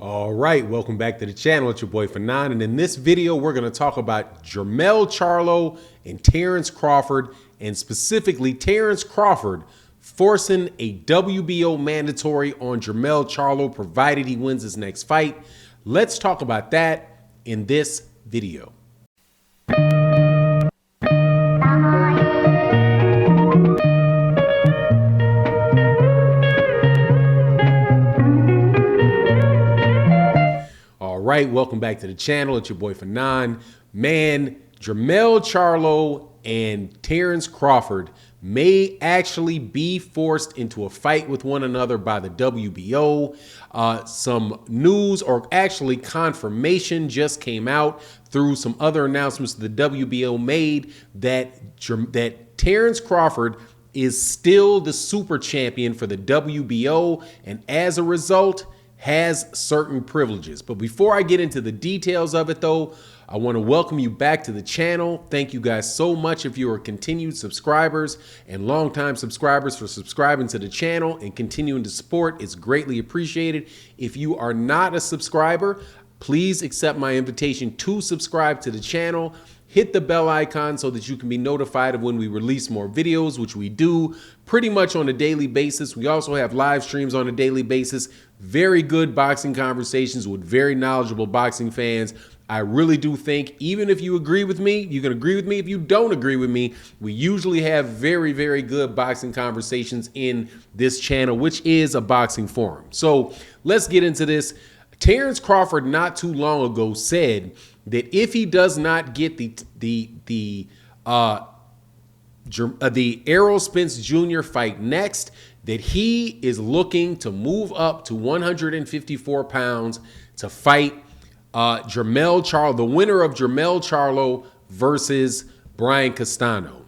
All right, welcome back to the channel. It's your boy Fanon, and in this video, we're going to talk about Jermell Charlo and Terence Crawford, and specifically Terence Crawford forcing a WBO mandatory on Jermell Charlo, provided he wins his next fight. Let's talk about that in this video. All right, welcome back to the channel. It's your boy Fanon. Man, Jermell Charlo and Terence Crawford may actually be forced into a fight with one another by the WBO. Some news, or actually confirmation, just came out through some other announcements the WBO made that Terence Crawford is still the super champion for the WBO, and as a result, has certain privileges. But before I get into the details of it, though, I want to welcome you back to the channel. Thank you guys so much if you are continued subscribers and longtime subscribers for subscribing to the channel and continuing to support. It's greatly appreciated. If you are not a subscriber, please accept my invitation to subscribe to the channel. Hit the bell icon so that you can be notified of when we release more videos, which we do pretty much on a daily basis. We also have live streams on a daily basis. Very good boxing conversations with very knowledgeable boxing fans. I really do think, even if you agree with me, you can agree with me. If you don't agree with me, we usually have very, very good boxing conversations in this channel, which is a boxing forum. So let's get into this. Terence Crawford not too long ago said that if he does not get the Errol Spence Jr. fight next, that he is looking to move up to 154 pounds to fight Jermell Charlo, the winner of Jermell Charlo versus Brian Castano.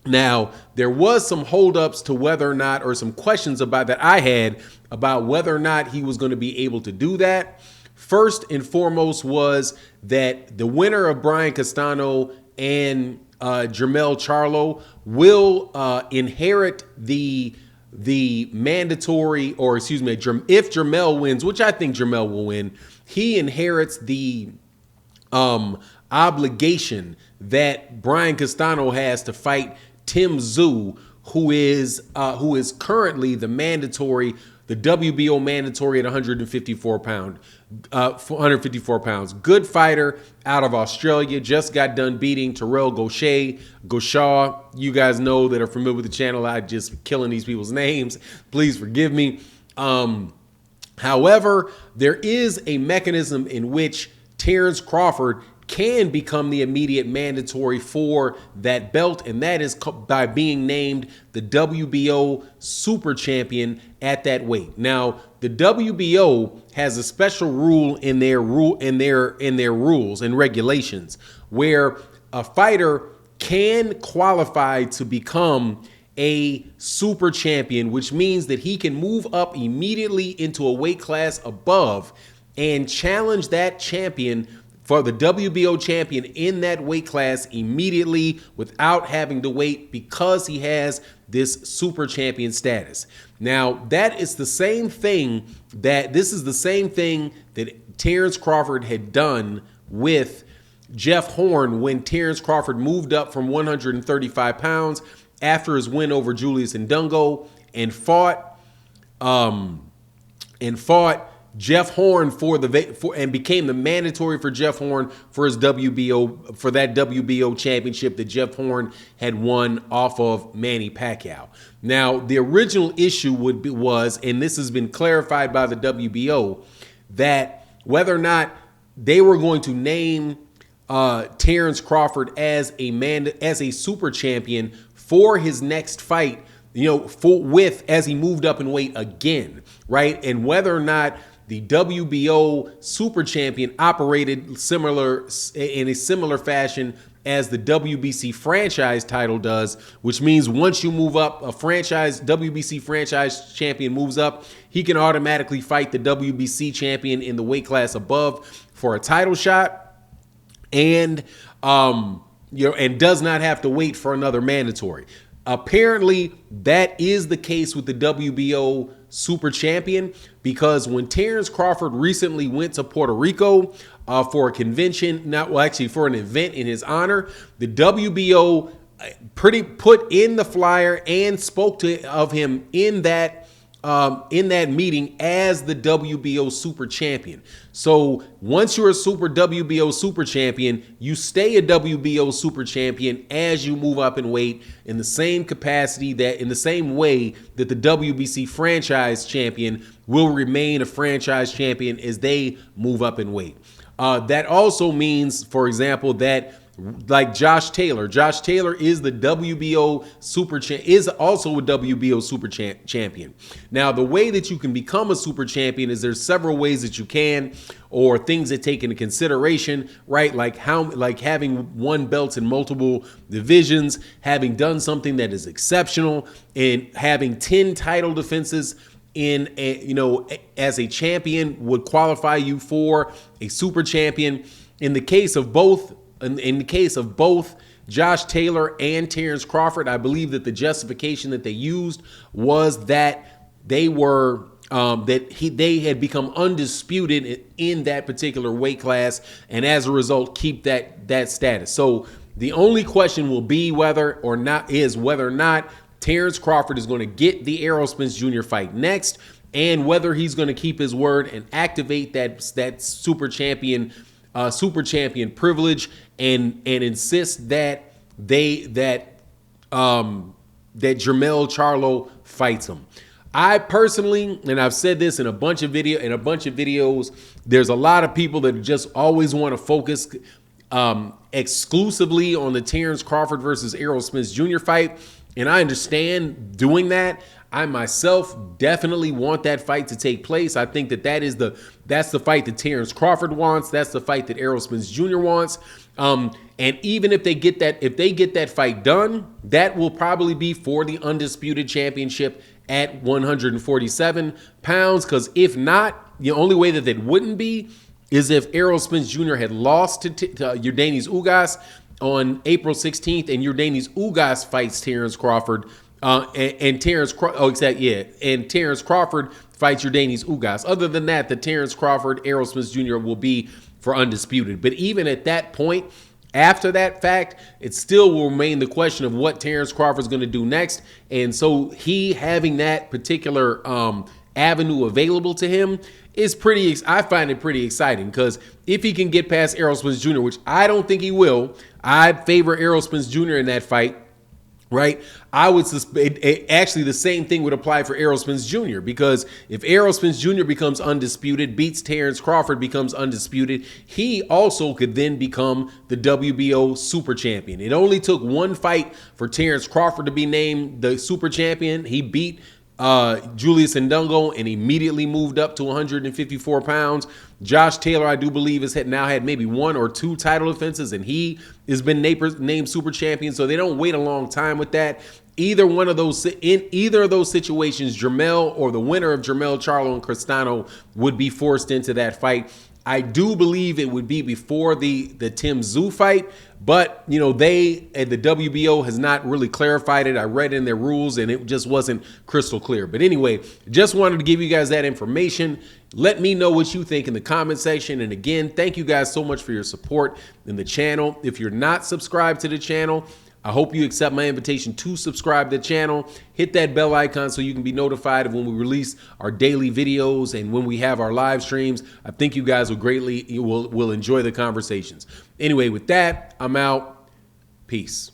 Now, there was some holdups to whether or not, or some questions about that I had about whether or not he was going to be able to do that. First and foremost was that the winner of Brian Castano and Jermell Charlo will inherit the mandatory, or excuse me, if Jermell wins, which I think Jermell will win, he inherits the obligation that Brian Castano has to fight Tim Tszyu, who is currently the WBO mandatory at 154 pounds. Good fighter out of Australia. Just got done beating Terrell Gaucher. You guys know that are familiar with the channel. I just killing these people's names. Please forgive me. However, there is a mechanism in which Terence Crawford can become the immediate mandatory for that belt, and that is by being named the WBO super champion at that weight. Now, the WBO has a special rule in their rules and regulations where a fighter can qualify to become a super champion, which means that he can move up immediately into a weight class above and challenge that champion for the WBO champion in that weight class immediately without having to wait, because he has this super champion status. Now, this is the same thing that Terence Crawford had done with Jeff Horn when Terence Crawford moved up from 135 pounds after his win over Julius Ndungo and fought Jeff Horn and became the mandatory for Jeff Horn for his WBO championship that Jeff Horn had won off of Manny Pacquiao. Now, the original issue was, and this has been clarified by the WBO, that whether or not they were going to name Terence Crawford as a super champion for his next fight, as he moved up in weight again, right? And whether or not the WBO super champion operated in a similar fashion as the WBC franchise title does, which means once you move up, WBC franchise champion moves up, he can automatically fight the WBC champion in the weight class above for a title shot, and does not have to wait for another mandatory. Apparently, that is the case with the WBO super champion, because when Terence Crawford recently went to Puerto Rico for a convention, for an event in his honor, the WBO put in the flyer and spoke of him in that meeting as the WBO super champion. So once you're a WBO super champion, you stay a WBO super champion as you move up in weight, in the same way that the WBC franchise champion will remain a franchise champion as they move up in weight. That also means, for example, that like Josh Taylor is the WBO is also a WBO super champion. Now, the way that you can become a super champion is there's several ways that you can, or things that take into consideration, right? Like having won belts in multiple divisions, having done something that is exceptional, and having 10 title defenses as a champion would qualify you for a super champion. In the case of both Josh Taylor and Terence Crawford, I believe that the justification that they used was that they had become undisputed in that particular weight class, and as a result keep that status. So the only question will be whether or not Terence Crawford is going to get the Errol Spence Jr. fight next, and whether he's going to keep his word and activate that super champion privilege and insist that Jermell Charlo fights him. I personally, and I've said this in a bunch of videos, there's a lot of people that just always want to focus exclusively on the Terence Crawford versus Errol Spence Jr. fight, and I understand doing that. I myself definitely want that fight to take place. I think that's the fight that Terence Crawford wants. That's the fight that Errol Spence Jr. wants. And even if they get that fight done, that will probably be for the undisputed championship at 147 pounds. Because if not, the only way that it wouldn't be is if Errol Spence Jr. had lost to Yordenis Ugas on April 16th, and Yordenis Ugas fights Terence Crawford. And Terence Crawford fights Yordenis Ugas. Other than that, the Terence Crawford, Errol Spence Jr. will be for undisputed. But even at that point, after that fact, it still will remain the question of what Terence Crawford is going to do next. And so he having that particular avenue available to him is I find it pretty exciting, because if he can get past Errol Spence Jr., which I don't think he will, I favor Errol Spence Jr. in that fight. Right, I would suspect actually the same thing would apply for Errol Spence Jr. because if Errol Spence Jr. becomes undisputed, beats Terence Crawford, becomes undisputed, he also could then become the WBO super champion. It only took one fight for Terence Crawford to be named the super champion. He beat Julius Ndungo and immediately moved up to 154 pounds. Josh Taylor, I do believe, has now had maybe 1 or 2 title defenses, and he has been named super champion. So they don't wait a long time with that. In either of those situations, Jermell or the winner of Jermell Charlo and Castano would be forced into that fight. I do believe it would be before the Tim Tszyu fight, but the WBO has not really clarified it. I read in their rules and it just wasn't crystal clear. But anyway, just wanted to give you guys that information. Let me know what you think in the comment section. And again, thank you guys so much for your support in the channel. If you're not subscribed to the channel, I hope you accept my invitation to subscribe to the channel. Hit that bell icon so you can be notified of when we release our daily videos and when we have our live streams. I think you guys will enjoy the conversations. Anyway, with that, I'm out. Peace.